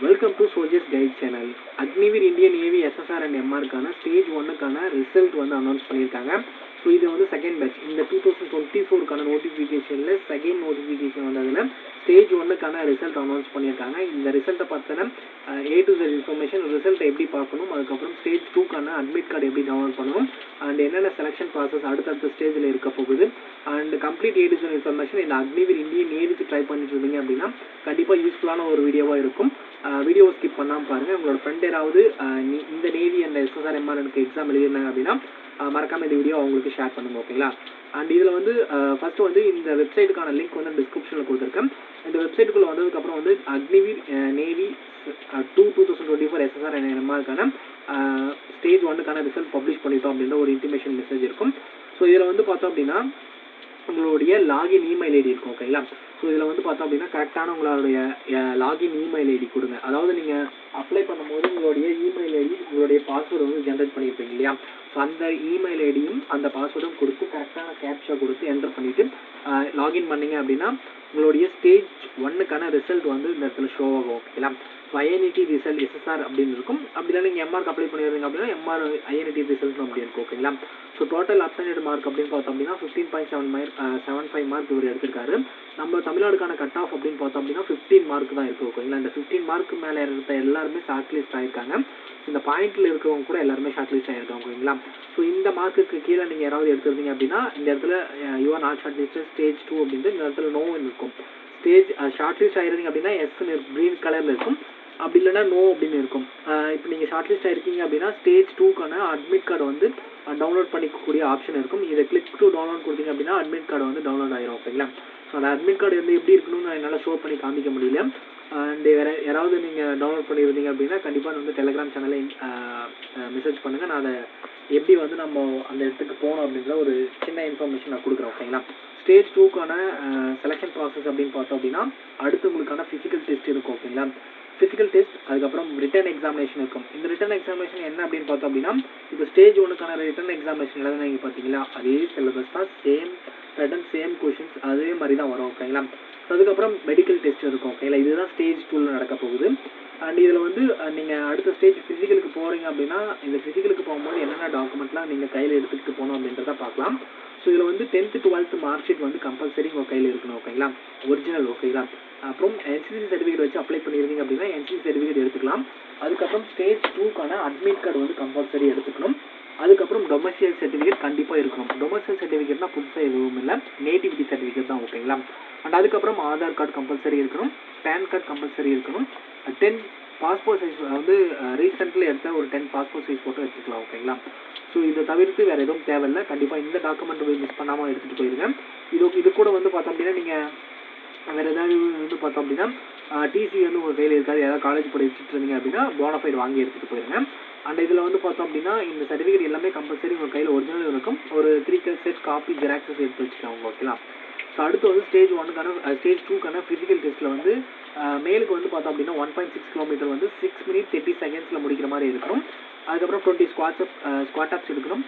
Welcome to soldiers guide channel. Agniveer Indian navy SSR and எம்ஆருக்கான stage 1க்கான result வந்து announce பண்ணியிருக்காங்க. ஸோ இது வந்து செகண்ட் பேட்ச். இந்த 2024க்கான நோட்டிஃபிகேஷனில் செகண்ட் நோட்டிஃபிகேஷன் வந்ததில் ஸ்டேஜ் 1க்கான ரிசல்ட் அனௌன்ஸ் பண்ணியிருக்காங்க. இந்த ரிசல்ட்டை பார்த்தினா A to Z இன்ஃபர்மேஷன், ரிசல்ட்டை எப்படி பார்க்கணும், அதுக்கப்புறம் ஸ்டேஜ் 2க்கான அட்மிட் கார்டு எப்படி டவுன்லோட் பண்ணணும், அண்ட் என்னென்ன செலெக்ஷன் ப்ராசஸ் அடுத்தடுத்த ஸ்டேஜில் இருக்க போகுது, and complete A to Z information இந்த அக்னிவீர் இந்தியன் நேவிக்கு ட்ரை பண்ணிட்டு இருந்தீங்க அப்படின்னா கண்டிப்பாக யூஸ்ஃபுல்லான ஒரு வீடியோவாக இருக்கும். வீடியோவை ஸ்கிப் பண்ணாமல் பாருங்கள். உங்களோட ஃப்ரெண்ட் யாராவது இந்த நேவி அந்த எஸ்எஸ்ஆர் எம்ஆர்எனுக்கு எக்ஸாம் எழுதியிருந்தாங்க அப்படின்னா மறக்காமல் இந்த வீடியோ அவங்களுக்கு ஷேர் பண்ணுங்க, ஓகேங்களா? அண்ட் இதில் வந்து ஃபஸ்ட்டு வந்து இந்த வெப்சைட்டுக்கான லிங்க் வந்து டிஸ்கிரிப்ஷனில் கொடுத்துருக்கேன். இந்த வெப்சைட்டுக்குள்ளே வந்ததுக்கப்புறம் வந்து அக்னிவீர் நேவி 2024 எஸ்எஸ்ஆர் எம்ஆருக்கான ஸ்டேஜ் 1க்கான ரிசல்ட் பப்ளிஷ் பண்ணிட்டோம் அப்படின்ற ஒரு இன்டிமேஷன் மெசேஜ் இருக்கும். ஸோ இதில் வந்து பார்த்தோம் அப்படின்னா உங்களுடைய லாகின் இமெயில் ஐடி இருக்கும், ஓகேங்களா? ஸோ இதில் வந்து பார்த்தோம் அப்படின்னா கரெக்டான உங்களுடைய லாகின் இமெயில் ஐடி கொடுங்க. அதாவது நீங்கள் அப்ளை பண்ணும்போது உங்களுடைய இமெயில் ஐடி உங்களுடைய பாஸ்வேர்டு வந்து ஜென்ரேட் பண்ணியிருப்பீங்க இல்லையா? ஸோ அந்த இமெயில் ஐடியும் அந்த பாஸ்வேர்டும் கொடுத்து கரெக்டான கேப்ஷா கொடுத்து என்டர் பண்ணிவிட்டு லாகின் பண்ணிங்க அப்படின்னா உங்களுடைய ஸ்டேஜ் 1க்கான ரிசல்ட் வந்து இந்த இடத்துல ஷோ ஆகும், ஓகேங்களா? ஸோ ஐஎன்இடி ரிசல்ட் எஸ்எஸ்ஆர் அப்படின்னு இருக்கும். அப்படின்னா நீங்கள் எம்ஆர்க்கு அப்ளை பண்ணிடுறீங்க அப்படின்னா எம்ஆர் ஐஎன்இடி ரிசல்ட்னு அப்படி இருக்கும், ஓகேங்களா? ஸோ டோட்டல் அப்சைனட் மார்க் அப்படின்னு பார்த்தோம் அப்படின்னா 15.75 மார்க் இவர் எடுத்திருக்காரு. நம்ம தமிழ்நாடுக்கான கட் ஆஃப் அப்படின்னு பார்த்தோம் அப்படின்னா 15 மார்க் தான் இருக்குது, ஓகேங்களா? இந்த 15 மார்க்கு மேலே இருக்க எல்லாருமே ஷார்ட் லிஸ்ட் ஆகிருக்காங்க. இந்த பாயிண்ட்டில் இருக்கிறவங்க கூட எல்லாருமே ஷார்ட் லிஸ்ட் ஆகிருக்காங்க, ஓகேங்களா? ஸோ இந்த மார்க்குக்கு கீழே நீங்கள் யாராவது எடுத்துருந்தீங்க அப்படின்னா இந்த இடத்துல your not short list stage 2 அப்படின்ட்டு இந்த இடத்துல நோன்னு இருக்கும். ஸ்டேஜ் ஷார்ட் லிஸ்ட் ஆகிருந்தீங்க அப்படின்னா எஸ்ன்னு க்ரீன் கலரில் இருக்கும், அப்படி இல்லைன்னா நோ அப்படின்னு இருக்கும். இப்போ நீங்கள் ஷார்ட் லிஸ்ட் ஆகிருக்கீங்க அப்படின்னா ஸ்டேஜ் 2க்கான அட்மிட் கார்டு வந்து டவுன்லோட் பண்ணிக்கக்கூடிய ஆப்ஷன் இருக்கும். இதை கிளிக் டு டவுன்லோட் கொடுத்தீங்க அப்படின்னா அட்மிட் கார்டு வந்து டவுன்லோட் ஆகிரும், ஓகேங்களா? ஸோ அந்த அட்மிட் கார்டு வந்து எப்படி இருக்கணும்னு என்னால் ஷோ பண்ணி காமிக்க முடியல. அண்ட் வேறு யாராவது நீங்கள் டவுன்லோட் பண்ணியிருந்தீங்க அப்படின்னா கண்டிப்பாக வந்து டெலிகிராம் சேனலில் மெசேஜ் பண்ணுங்கள். நான் அதை எப்படி வந்து நம்ம அந்த இடத்துக்கு போகணும் அப்படின்ற ஒரு சின்ன இன்ஃபர்மேஷன் நான் கொடுக்குறேன், ஓகேங்களா? ஸ்டேஜ் 2க்கான செலெக்ஷன் ப்ராசஸ் அப்படின்னு பார்த்தோம் அப்படின்னா அடுத்து உங்களுக்கான ஃபிசிக்கல் டெஸ்ட் இருக்கும், ஓகேங்களா? ஃபிசிக்கல் டெஸ்ட், அதுக்கப்புறம் ரிட்டன் எக்ஸாமினேஷன் இருக்கும். இந்த ரிட்டன் எக்ஸாமினேஷன் என்ன அப்படின்னு பார்த்தோம் அப்படின்னா இப்போ ஸ்டேஜ் 1க்கான ரிட்டன் எக்ஸாமினேஷன் எழுதுனீங்க பார்த்தீங்களா, அதே சிலபஸ் தான், சேம் பேட்டர்ன், சேம் கொஷின்ஸ், அதே மாதிரி தான் வரும், ஓகேங்களா? அதுக்கப்புறம் மெடிக்கல் டெஸ்ட் இருக்கும், ஓகேங்களா? இதுதான் ஸ்டேஜ் 2ல் நடக்க போகுது. அண்ட் இதில் வந்து நீங்கள் அடுத்த ஸ்டேஜ் ஃபிசிக்கலுக்கு போகிறீங்க அப்படின்னா இந்த ஃபிசிக்கலுக்கு போகும்போது என்னென்ன டாக்குமெண்ட்லாம் நீங்கள் கையில் எடுத்துக்கிட்டு போகணும் அப்படின்றத பார்க்கலாம். ஸோ இதில் வந்து 10th 12th மார்க் ஷீட் வந்து கம்பல்சரி உங்கள் கையில் இருக்கணும், ஓகேங்களா? ஒரிஜினல், ஓகேங்களா? அப்புறம் என்சிசி சர்டிஃபிகேட் வச்சு அப்ளை பண்ணியிருந்தீங்க அப்படின்னா என்சிசி சர்டிஃபிகேட் எடுத்துக்கலாம். அதுக்கப்புறம் ஸ்டேஜ் 2க்கான அட்மிட் கார்டு வந்து கம்பல்சரி எடுத்துக்கணும். அதுக்கப்புறம் டொமஸ்டியல் சர்டிஃபிகேட் கண்டிப்பாக இருக்கணும். டொமஸ்டியல் சர்டிஃபிகேட்னா புதுசாக எதுவும் இல்லை, நேட்டிவிட்டி சர்டிஃபிகேட் தான், ஓகேங்களா? அண்ட் அதுக்கப்புறம் ஆதார் கார்டு கம்பல்சரி இருக்கணும், பேன் கார்டு கம்பல்சரி இருக்கணும், 10 பாஸ்போர்ட் சைஸ் வந்து ரீசெண்டில் எடுத்த ஒரு 10 பாஸ்போர்ட் சைஸ் ஃபோட்டோ எடுத்துக்கலாம், ஓகேங்களா? ஸோ இதை தவிர்த்து வேறு எதுவும் தேவையில்லை. கண்டிப்பாக இந்த டாக்குமெண்ட் போய் மிஸ் பண்ணாமல் எடுத்துகிட்டு போயிருங்க. இது கூட வந்து பார்த்தோம் அப்படின்னா நீங்கள் வேறு ஏதாவது வந்து பார்த்தோம் அப்படின்னா டிசி வந்து உங்கள் கையில் இருக்காது, ஏதாவது காலேஜ் படிச்சுட்டு இருந்தீங்க அப்படின்னா போனஃபைட் வாங்கி எடுத்துகிட்டு போயிருங்க. அண்ட் இதில் வந்து பார்த்தோம் அப்படின்னா இந்த சர்டிஃபிகேட் எல்லாமே கம்பல்சரி உங்கள் கையில் ஒரிஜினல் இருக்கும். ஒரு 3 செட் காப்பி ஜெராக்ஸஸ் எடுத்து வச்சுக்கோங்க, ஓகேங்களா? ஸோ அடுத்து வந்து ஸ்டேஜ் 2க்கான ஃபிசிக்கல் டெஸ்ட்டில் வந்து மேலுக்கு வந்து பார்த்தோம் அப்படின்னா 1.6 கிலோமீட்டர் வந்து 6 minutes 30 seconds முடிக்கிற மாதிரி இருக்கணும். அதுக்கப்புறம் 20 ஸ்குவாட் அப்ஸ் எடுக்கணும்,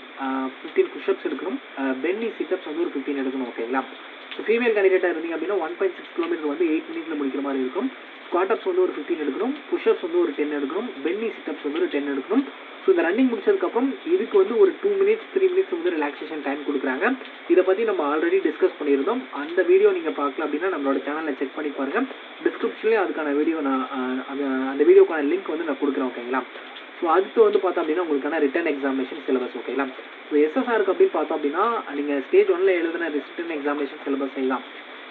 15 புஷ்அப்ஸ் எடுக்கணும், பென்னி சிட்டப்ஸ் வந்து ஒரு 15 எடுக்கணும், ஓகேங்களா? ஸோ ஃபீமேல் கேண்டிடேட்டாக இருந்தீங்க அப்படின்னா 1.6 கிலோமீட்டர் வந்து 8 minutes முடிக்கிற மாதிரி இருக்கும். ஸ்குவாட் அப்ஸ் வந்து ஒரு 15 எடுக்கணும், புஷ்அப்ஸ் வந்து ஒரு 10 எடுக்கணும், பென்னி சிட்டப்ஸ் வந்து ஒரு 10 எடுக்கணும். ஸோ இந்த ரன்னிங் முடிச்சதுக்கப்புறம் இதுக்கு வந்து ஒரு 2 minutes 3 minutes வந்து ரிலாக்ஸேஷன் டைம் கொடுக்குறாங்க. இதை பற்றி நம்ம ஆல்ரெடி டிஸ்கஸ் பண்ணியிருந்தோம். அந்த வீடியோ நீங்கள் பார்க்கல அப்படின்னா நம்மளோட சேனலில் செக் பண்ணி பாருங்கள். டிஸ்கிரிப்ஷன்லேயே அதுக்கான வீடியோ நான் அந்த வீடியோக்கான லிங்க் வந்து நான் கொடுக்குறேன், ஓகேங்களா? ஸோ அடுத்து வந்து பார்த்தோம் அப்படின்னா உங்களுக்கான ரிட்டன் எக்ஸாமினேஷன் சிலபஸ், ஓகேங்களா? ஸோ எஸ்எஸ்ஆருக்கு அப்படின்னு பார்த்தோம் அப்படின்னா நீங்கள் ஸ்டேஜ் 1ல் எழுதின ரிட்டன் எக்ஸாமினேஷன் சிலபஸ் தான்.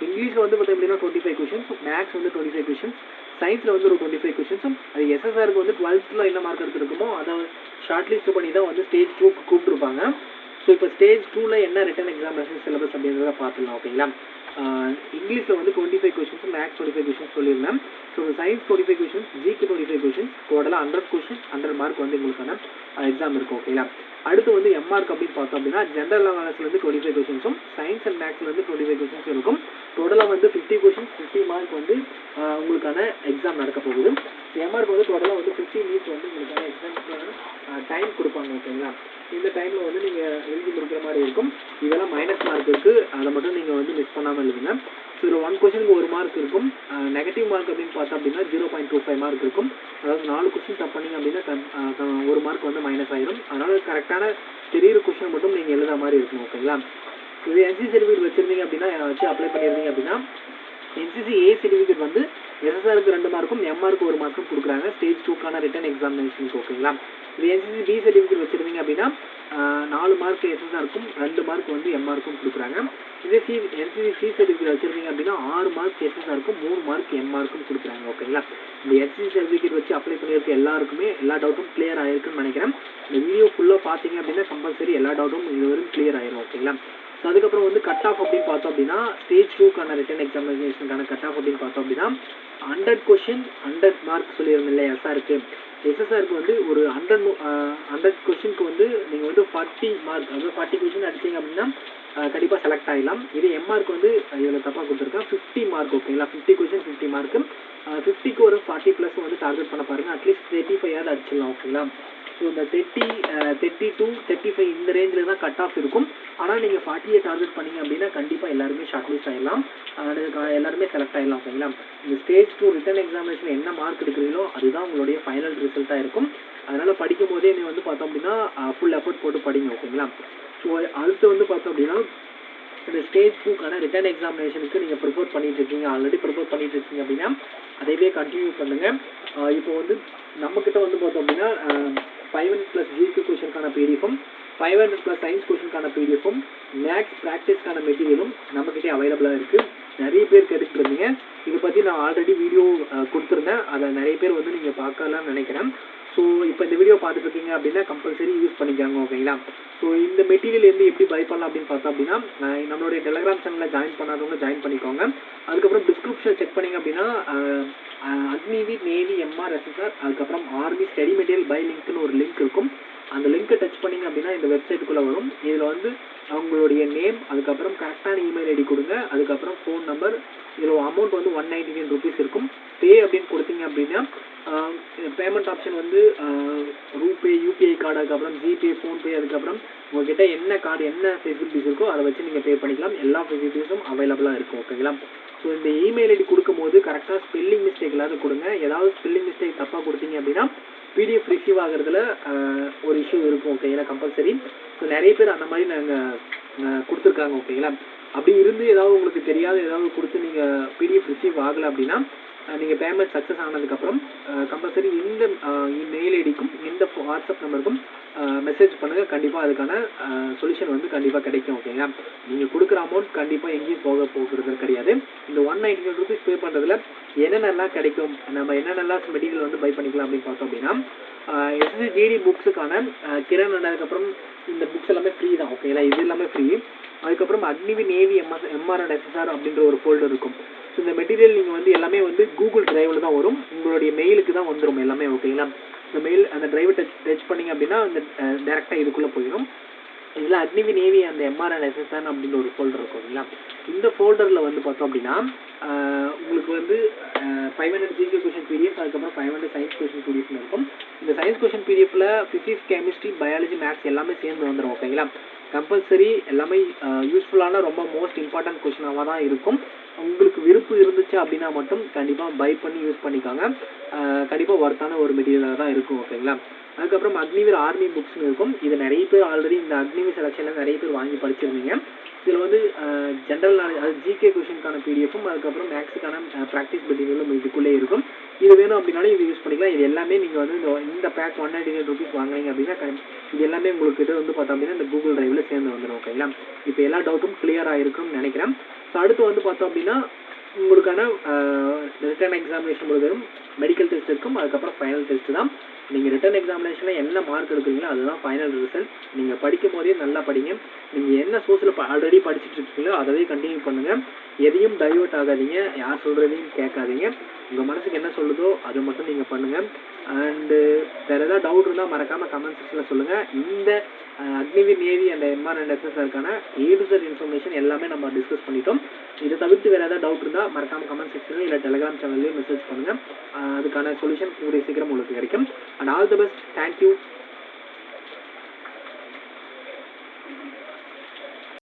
இங்கிலீஷில் வந்து பார்த்தோம் அப்படின்னா 25 கொஷின்ஸ், மேக்ஸ் வந்து 25 கொஷின்ஸ், சயின்ஸில் வந்து ஒரு 25 கொஷின்ஸும், அது எஸ்எஸ்ஆருக்கு வந்து 12th என்ன மார்க் எடுத்துருக்குமோ அதை ஷார்ட் லிஸ்ட் பண்ணி தான் வந்து ஸ்டேஜ் 2க்கு கூப்பிட்டுருப்பாங்க. ஸோ இப்போ ஸ்டேஜ் 2ல் என்ன ரிட்டன் எக்ஸாமினேஷன் சிலபஸ் அப்படின்றத பார்த்துக்கலாம், ஓகேங்களா? இங்கிலீஷில் வந்து 25 கொஷின்ஸ், மேக்ஸ் 25 கொஷின்ஸ் சொல்லியிருந்தேன். ஸோ சயின்ஸ் 25 கொஷின்ஸ், ஜிக்கு 25 கொஷின்ஸ், டோட்டலாக 100 கொஷின்ஸ், 100 மார்க் வந்து உங்களுக்கான எக்ஸாம் இருக்கும், ஓகேங்களா? அடுத்து வந்து எம்ஆர்க் அப்படின்னு பார்த்தோம் அப்படின்னா ஜென்ரல் அவேர்னஸ்லேருந்து 25 கொஷின்ஸும், சயின்ஸ் அண்ட் மேக்ஸ்லேருந்து 25 கொஷின்ஸ் இருக்கும். டோட்டலாக வந்து 50 கொஷின்ஸ், 50 மார்க் வந்து உங்களுக்கான எக்ஸாம் நடக்க போகுது. எம்ஆர்க் வந்து டோட்டலாக வந்து 50 minutes வந்து உங்களுக்கான எக்ஸாமுக்கான டைம் கொடுப்பாங்க, ஓகேங்களா? இந்த டைமில் வந்து நீங்கள் எழுதி முடிக்கிற மாதிரி இருக்கும். இதெல்லாம் மைனஸ் மார்க் இருக்குது, அதை மட்டும் நீங்கள் வந்து மிஸ் பண்ணாமல் எழுதுங்க. ஸோ இதில் 1 கொஸ்டினுக்கு 1 மார்க் இருக்கும். நெகட்டிவ் மார்க் அப்படின்னு பார்த்தோம் அப்படின்னா 0.25 மார்க் இருக்கும். அதாவது 4 கொஸ்டின் தப்பு பண்ணீங்க அப்படின்னா 1 மார்க் வந்து மைனஸ் ஆயிரும். அதனால் கரெக்டான தெரியிற கொஸ்டின் மட்டும் நீங்கள் எழுத மாதிரி இருக்கும். ஓகேங்களா? இது என்சிசி சர்டிஃபிகேட் வச்சுருந்தீங்க அப்படின்னா வச்சு அப்ளை பண்ணியிருந்தீங்க அப்படின்னா என்சிசி ஏ சர்டிஃபிகேட் வந்து எஸ்எஸ்ஆருக்கு 2 மார்க்கும் எம்ஆருக்கு 1 மார்க்கும் கொடுக்குறாங்க ஸ்டேஜ் 2க்கான ரிட்டன் எக்ஸாமினேஷனுக்கு. ஓகேங்களா? இது என்சிசி பி சர்டிஃபிகேட் வச்சுருந்தீங்க அப்படின்னா 4 மார்க் எஸ்எஸ்ஆருக்கும் 2 மார்க் வந்து எம்ஆருக்கும் கொடுக்குறாங்க. இதே என்சிசி சி சர்டிஃபிகேட் வச்சுருந்தீங்க அப்படின்னா 6 மார்க் எஸ்எஸ்ஆருக்கும் 3 மார்க் எம்ஆருக்கும் கொடுக்குறாங்க. ஓகேங்களா? இந்த என்சிசி சர்டிஃபிகேட் வச்சு அப்ளை பண்ணியிருக்க எல்லாருக்குமே எல்லா டவுட்டும் கிளியர் ஆகிருக்குன்னு நினைக்கிறேன். இந்த வீடியோ ஃபுல்லாக பார்த்தீங்க அப்படின்னா கம்பல்சரி எல்லா டவுட்டும் இதுவரையும் கிளியர் ஆயிரும். ஓகேங்களா? ஸோ அதுக்கப்புறம் வந்து கட் ஆஃப் அப்படின்னு பார்த்தோம் அப்படின்னா ஸ்டேஜ் 2க்கான ரிட்டன் எக்ஸாமினேஷனுக்கான கட் ஆஃப் அப்படின்னு பார்த்தோம் அப்படின்னா 100 கொஷின் 100 மார்க் சொல்லியிருந்தேன் இல்லையா எஸ்ஆருக்கு. எஸ்எஸ்ஆருக்கு வந்து ஒரு 100 கொஷினுக்கு வந்து நீங்கள் வந்து 40 மார்க் அதாவது 40 கொஷின் அடிச்சிங்க அப்படின்னா கண்டிப்பாக செலக்ட் ஆகிடலாம். இது எம்ஆர்க்கு வந்து இதில் தப்பாக கொடுத்துருக்கேன் 50 மார்க். ஓகேங்களா? 50 கொஷின் 50 மார்க்கு. 50க்கு ஒரு 40+ வந்து டார்கெட் பண்ண பாருங்கள். அட்லீஸ்ட் 35 அடிச்சிடலாம். ஓகேங்களா? ஸோ இந்த 30 to 35 இந்த ரேஞ்சில் தான் கட் ஆஃப் இருக்கும். ஆனால் நீங்கள் 40 டார்கெட் பண்ணிங்க அப்படின்னா கண்டிப்பாக எல்லாருமே ஷார்ட் லிஸ்ட் ஆகிடலாம். எல்லாருமே செலக்ட் ஆகிடலாம். ஓகேங்களா? இந்த ஸ்டேஜ் 2 ரிட்டன் எக்ஸாமினேஷன் என்ன மார்க் எடுக்கிறீங்களோ அதுதான் உங்களுடைய ஃபைனல் ரிசல்ட்டாக இருக்கும். அதனால் படிக்கும் போதே நீங்கள் வந்து பார்த்தோம் அப்படின்னா ஃபுல் எஃபர்ட் போட்டு படிங்க. ஓகேங்களா? ஸோ அடுத்து வந்து பார்த்தோம் அப்படின்னா இந்த ஸ்டேஜ் 2க்கான ரிட்டன் எக்ஸாமினேஷனுக்கு நீங்கள் ப்ரிப்பேர் பண்ணிட்டு இருக்கீங்க, ஆல்ரெடி ப்ரிப்பேர் பண்ணிட்டு இருக்கீங்க அப்படின்னா அதையே கண்டினியூ பண்ணுங்கள். இப்போ வந்து நம்மக்கிட்ட வந்து பார்த்தோம் அப்படின்னா 500+ ஜிகே கொஷனுக்கான பிடிஎஃப்பும் 500+ சயின்ஸ் கொஷனுக்கான பிடிஎஃப்பும் மேக்ஸ் ப்ராக்டிஸ்க்கான மெட்டீரியலும் நம்மக்கிட்டே அவைலபிளாக இருக்குது. நிறைய பேர் கேட்டுட்டு இருந்தீங்க. இதை பற்றி நான் ஆல்ரெடி வீடியோ கொடுத்துருந்தேன். அதை நிறைய பேர் வந்து நீங்கள் பார்க்கலாம்னு நினைக்கிறேன். ஸோ இப்போ இந்த வீடியோ பார்த்துட்டு இருக்கீங்க அப்படின்னா கம்பல்சரி யூஸ் பண்ணிக்காங்க. ஓகேங்களா? ஸோ இந்த மெட்டீரியல் வந்து எப்படி பை பண்ணலாம் அப்படின்னு பார்த்தோம் அப்படின்னா நம்மளுடைய டெலிகிராம் சேனலில் ஜாயின் பண்ணாதவங்க ஜாயின் பண்ணிக்கோங்க. அதுக்கப்புறம் டிஸ்கிரிப்ஷன் செக் பண்ணிங்க அப்படின்னா அக்னிவீர் நேவி எம்ஆர் எஸ்எஸ்ஆர் அதுக்கப்புறம் ஆர்மி ஸ்டடி மெட்டீரியல் பை லிங்க்னு ஒரு லிங்க் இருக்கும். அந்த லிங்க்கை டச் பண்ணிங்க அப்படின்னா இந்த வெப்சைட்டுக்குள்ளே வரும். இதில் வந்து அவங்களுடைய நேம் அதுக்கப்புறம் கரெக்டான இமெயில் ஐடி கொடுங்க. அதுக்கப்புறம் ஃபோன் நம்பர். இதில் அமௌண்ட் வந்து 199 ருபீஸ் இருக்கும். பே அப்படின்னு கொடுத்தீங்க அப்படின்னா பேமெண்ட் ஆப்ஷன் வந்து ரூபே யூபிஐ கார்டு அதுக்கப்புறம் ஜிபே ஃபோன்பே அதுக்கப்புறம் உங்கள்கிட்ட என்ன கார்டு என்ன ஃபெசிலிட்டிஸ் இருக்கோ அதை வச்சு நீங்கள் பே பண்ணிக்கலாம். எல்லா ஃபெசிலிட்டிஸும் அவைலபிளாக இருக்கும். ஓகேங்களா? ஸோ இந்த இமெயில் ஐடி கொடுக்கும் போது கரெக்டாக ஸ்பெல்லிங் மிஸ்டேக் இல்லாத கொடுங்க. ஏதாவது ஸ்பெல்லிங் மிஸ்டேக் தப்பாக கொடுத்தீங்க அப்படின்னா பிடிஎஃப் ரிசீவ் ஆகிறதுல ஒரு இஷ்யூ இருக்கும். ஓகேங்களா? கம்பல்சரி. ஸோ நிறைய பேர் அந்த மாதிரி நாங்கள் கொடுத்துருக்காங்க. ஓகேங்களா? அப்படி இருந்து ஏதாவது உங்களுக்கு தெரியாத ஏதாவது கொடுத்து நீங்கள் பிடிஎஃப் ரிசீவ் ஆகலை அப்படின்னா நீங்கள் பேமெண்ட் சக்ஸஸ் ஆனதுக்கப்புறம் கம்பல்சரி இந்த மெயில் ஐடிக்கும் இந்த வாட்ஸ்அப் நம்பருக்கும் மெசேஜ் பண்ணுங்கள். கண்டிப்பாக அதுக்கான சொல்யூஷன் வந்து கண்டிப்பாக கிடைக்கும். ஓகேங்களா? நீங்கள் கொடுக்குற அமௌண்ட் கண்டிப்பாக எங்கேயும் போகிறது கிடையாது. இந்த 199 ருபீஸ் பே பண்ணுறதுல என்னென்னலாம் கிடைக்கும், நம்ம என்னென்னலாம் மெட்டீரியல் வந்து பை பண்ணிக்கலாம் அப்படின்னு பார்த்தோம் அப்படின்னா எஸ்எஸ்சி ஜிடி புக்ஸுக்கான கிரண் அதுக்கப்புறம் இந்த புக்ஸ் எல்லாமே ஃப்ரீ தான். ஓகேங்களா? இது எல்லாமே ஃப்ரீ. அதுக்கப்புறம் Agniveer navy MR and SSR அப்படின்ற ஒரு ஃபோல்டர் இருக்கும். ஸோ இந்த மெட்டீரியல் நீங்கள் வந்து எல்லாமே வந்து கூகுள் டிரைவில் தான் வரும். உங்களுடைய மெயிலுக்கு தான் வந்துடும் எல்லாமே. ஓகேங்களா? இந்த மெயில் அந்த டிரைவை டச் பண்ணிங்க அப்படின்னா அந்த டேரெக்டாக இதுக்குள்ளே போயிடும். இதில் அக்னிவீர் நேவி அந்த எம்ஆர் அண்ட் எஸ்எஸ்ஆர் அப்படின்ற ஒரு ஃபோல்டர் இருக்கும். ஓகேங்களா? இந்த ஃபோல்டரில் வந்து பார்த்தோம் அப்படின்னா உங்களுக்கு வந்து 500 ஜிகே கொஷின் பிடிஎஃப் அதுக்கப்புறம் 500 சயின்ஸ் கொஷின் பிடிஎஃப்னு இருக்கும். இந்த சயின்ஸ் கொஷின் பிடிஎஃப்ல ஃபிசிக்ஸ் கெமிஸ்ட்ரி பயாலஜி மேக்ஸ் எல்லாமே சேர்ந்து வந்துடும். ஓகேங்களா? கம்பல்சரி எல்லாமே யூஸ்ஃபுல்லான ரொம்ப மோஸ்ட் இம்பார்ட்டன்ட் கொஷினாக தான் இருக்கும். உங்களுக்கு விருப்பம் இருந்துச்சு அப்படின்னா மட்டும் கண்டிப்பாக பை பண்ணி யூஸ் பண்ணிக்காங்க. கண்டிப்பாக ஒர்த்தான ஒரு மெட்டீரியலாக தான் இருக்கும். ஓகேங்களா? அதுக்கப்புறம் அக்னிவீர் ஆர்மி புக்ஸ்னு இருக்கும். இது நிறைய பேர் ஆல்ரெடி இந்த அக்னிவீர் செலெக்ஷனில் நிறைய பேர் வாங்கி படிச்சிருந்தீங்க. இதில் வந்து ஜென்ரல் நாலேஜ் அது ஜிகே கொஷினுக்கான பிடிஎஃப்பும் அதுக்கப்புறம் மேக்ஸுக்கான ப்ராக்டிஸ் மெட்டீரியலும் இதுக்குள்ளே இருக்கும். இது வேணும் அப்படின்னாலும் இது யூஸ் பண்ணிக்கலாம். இது எல்லாமே நீங்கள் வந்து இந்த பேக் 199 ருபீஸ் வாங்குறீங்க அப்படின்னா இது எல்லாமே உங்களுக்கு கிட்ட வந்து பார்த்தோம் அப்படின்னா இந்த கூகுள் டிரைவில் சேர்ந்து வந்துடும். ஓகேங்களா? இப்போ எல்லா டவுட்டும் கிளியராக இருக்கும்னு நினைக்கிறேன். ஸோ அடுத்து வந்து பார்த்தோம் அப்படின்னா உங்களுக்கான ரிட்டன் எக்ஸாமினேஷன் முழுவதும் மெடிக்கல் டெஸ்ட் இருக்கும். அதுக்கப்புறம் ஃபைனல் டெஸ்ட் தான். நீங்கள் ரிட்டன் எக்ஸாமினேஷனில் என்ன மார்க் எடுக்கிறீங்களோ அதுதான் ஃபைனல் ரிசல்ட். நீங்கள் படிக்கும் போதே நல்லா படிங்க. நீங்கள் என்ன சோர்ஸில் ஆல்ரெடி படிச்சுட்டு இருக்கீங்களோ அதவே கண்டினியூ பண்ணுங்கள். எதையும் டைவர்ட் ஆகாதீங்க. யார் சொல்கிறதையும் கேட்காதீங்க. உங்கள் மனசுக்கு என்ன சொல்லுதோ அதை மட்டும் நீங்கள் பண்ணுங்கள். அண்டு வேறு ஏதாவது டவுட் இருந்தால் மறக்காமல் கமெண்ட் செக்ஷனில் சொல்லுங்கள். இந்த Agniveer navy and MR and எஸ்எஸ்ஆருக்கான ஏடுசர் இன்ஃபர்மேஷன் எல்லாமே நம்ம டிஸ்கஸ் பண்ணிட்டோம். இதை தவிர்த்து வேறு ஏதாவது டவுட் இருந்தால் மறக்காமல் கமெண்ட் செக்ஷனில் இல்லை டெலிகிராம் சேனல்லையும் மெசேஜ் பண்ணுங்கள். அதுக்கான சொல்யூஷன் கூடிய சீக்கிரம் உங்களுக்கு கிடைக்கும். And all the best. Thank you.